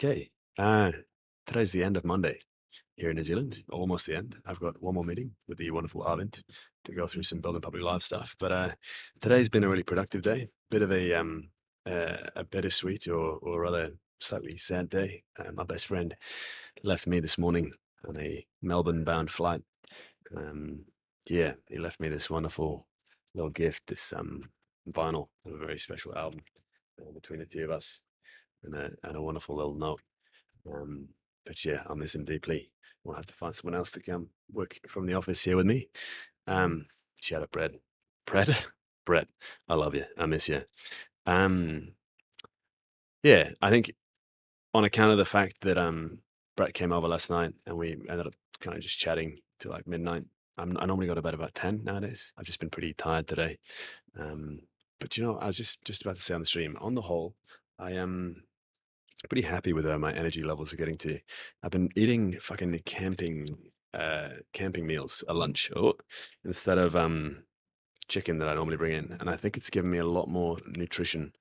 Okay. Uh, Today's the end of Monday here in New Zealand, almost the end. I've got one more meeting with the wonderful Arvind to go through some building public live stuff. But today's been a really productive day. Bit of a bittersweet or rather slightly sad day. My best friend left me this morning on a Melbourne-bound flight. Um, yeah, he left me this wonderful little gift, this vinyl of a very special album between the two of us, and a wonderful little note. Um, but yeah, I miss him deeply. We'll have to find someone else to come work from the office here with me. Um, Shout out, Brett. Brett, Brett, I love you. I miss you. Um, yeah, I think on account of the fact that Brett came over last night and we ended up kind of just chatting till like midnight. I normally go to bed about 10 nowadays. I've just been pretty tired today. Um, but I was just about to say on the stream, on the whole, I am pretty happy with where my energy levels are getting to. I've been eating fucking camping meals at lunch, instead of chicken that I normally bring in, and I think it's given me a lot more nutrition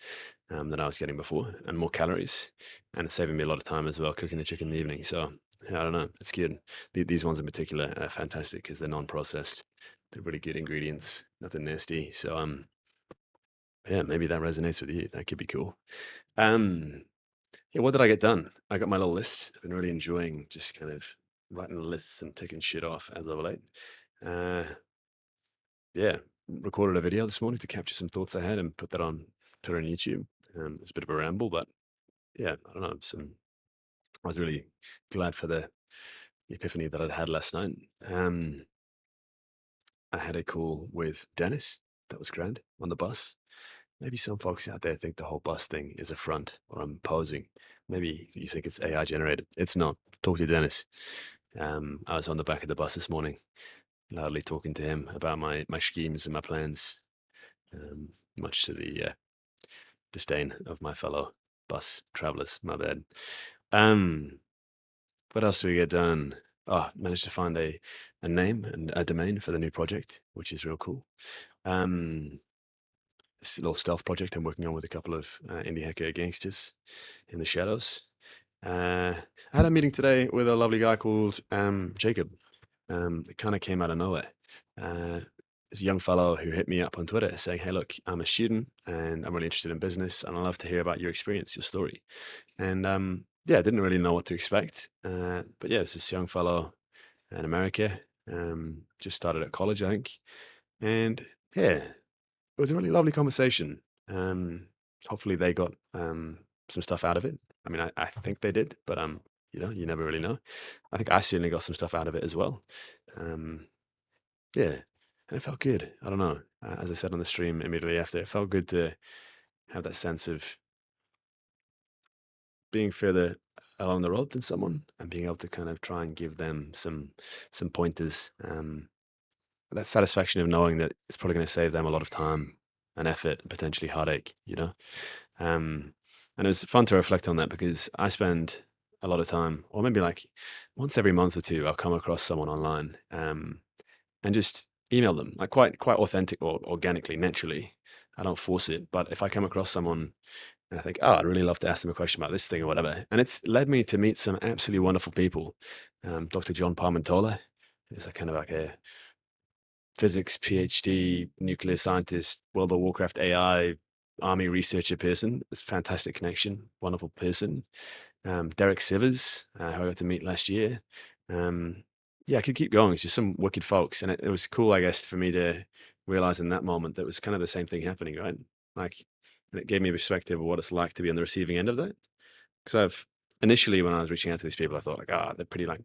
than I was getting before, and more calories, and it's saving me a lot of time as well cooking the chicken in the evening. So yeah, I don't know, it's good. These ones in particular are fantastic because they're non-processed. They're really good ingredients, nothing nasty. So yeah, maybe that resonates with you. That could be cool. Um, yeah, what did I get done? I got my little list. I've been really enjoying just kind of writing lists and taking shit off as of late. Uh, yeah, recorded a video this morning to capture some thoughts I had and put that on Twitter and YouTube. It's a bit of a ramble, but yeah, I don't know. I was really glad for the epiphany that I'd had last night. I had a call with Dennis. That was grand on the bus. Maybe some folks out there think the whole bus thing is a front or I'm posing. Maybe you think it's AI generated. It's not. Talk to Dennis. I was on the back of the bus this morning, loudly talking to him about my schemes and my plans, much to the disdain of my fellow bus travelers. My bad. Um, what else do we get done? Oh, managed to find a name and a domain for the new project, which is real cool. Um, this little stealth project I'm working on with a couple of indie hacker gangsters in the shadows. I had a meeting today with a lovely guy called Jacob. It kind of came out of nowhere. Uh, this young fellow who hit me up on Twitter saying, "Hey, look, I'm a student and I'm really interested in business, and I'd love to hear about your experience, your story." And yeah, I didn't really know what to expect. But yeah, it's this young fellow in America, just started at college, I think. And yeah, it was a really lovely conversation. Hopefully they got some stuff out of it. I mean, I think they did, but you never really know. I think I certainly got some stuff out of it as well. Um, yeah, and it felt good. I don't know. As I said on the stream immediately after, it felt good to have that sense of being further along the road than someone and being able to kind of try and give them some pointers. That satisfaction of knowing that it's probably going to save them a lot of time and effort and potentially heartache. Um, and it was fun to reflect on that because I spend a lot of time, or maybe like once every month or two, I'll come across someone online and just email them, like quite authentic or organically, naturally. I don't force it, but if I come across someone and I think, oh, I'd really love to ask them a question about this thing or whatever, and it's led me to meet some absolutely wonderful people. Dr. John Parmentola, who's like kind of like a physics PhD, nuclear scientist, World of Warcraft AI, army researcher person. It's a fantastic connection, wonderful person. Derek Sivers, who I got to meet last year. Yeah, I could keep going. It's just some wicked folks. And it was cool, I guess, for me to realize in that moment that it was kind of the same thing happening, right? Like, and it gave me a perspective of what it's like to be on the receiving end of that. Because initially, when I was reaching out to these people, I thought, like, they're pretty, like,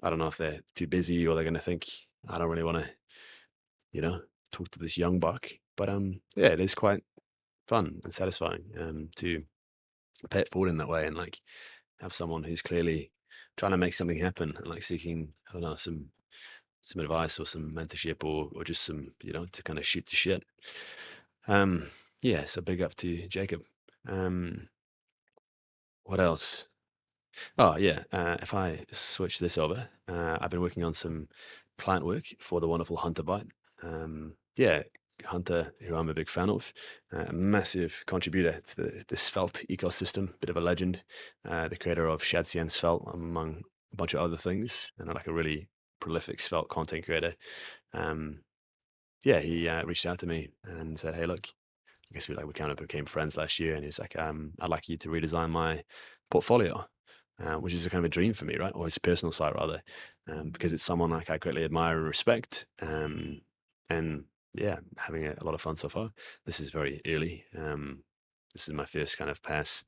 I don't know if they're too busy or they're going to think I don't really want to you know, talk to this young buck. But yeah, it is quite fun and satisfying to pay it forward in that way and like have someone who's clearly trying to make something happen and like seeking, I don't know, some advice or some mentorship or just some, to kind of shoot the shit. Um, yeah, so big up to Jacob. Um, what else? Oh yeah, if I switch this over, I've been working on some client work for the wonderful Hunter Byte. Yeah, Hunter, who I'm a big fan of, a massive contributor to the Svelte ecosystem, bit of a legend, the creator of Shadcyan Svelte, among a bunch of other things, and like a really prolific Svelte content creator. Um, yeah, he reached out to me and said, "Hey, look, I guess we kind of became friends last year." And he's like, "I'd like you to redesign my portfolio." Which is a kind of a dream for me, right? Or his personal site rather, because it's someone like I greatly admire and respect. And yeah, having a lot of fun so far. This is very early. This is my first kind of pass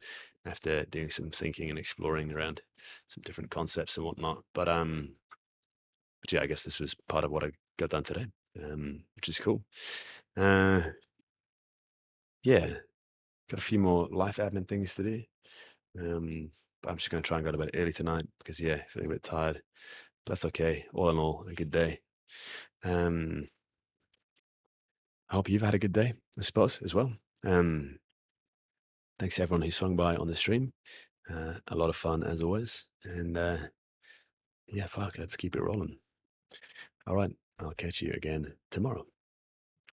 after doing some thinking and exploring around some different concepts and whatnot. But yeah, I guess this was part of what I got done today, which is cool. Uh, yeah, got a few more life admin things to do. But I'm just going to try and go to bed early tonight because, yeah, feeling a bit tired. But that's okay. All in all, a good day. Um, I hope you've had a good day, I suppose, as well. Um, Thanks to everyone who swung by on the stream. A lot of fun as always. And yeah, fuck, let's keep it rolling. All right, I'll catch you again tomorrow.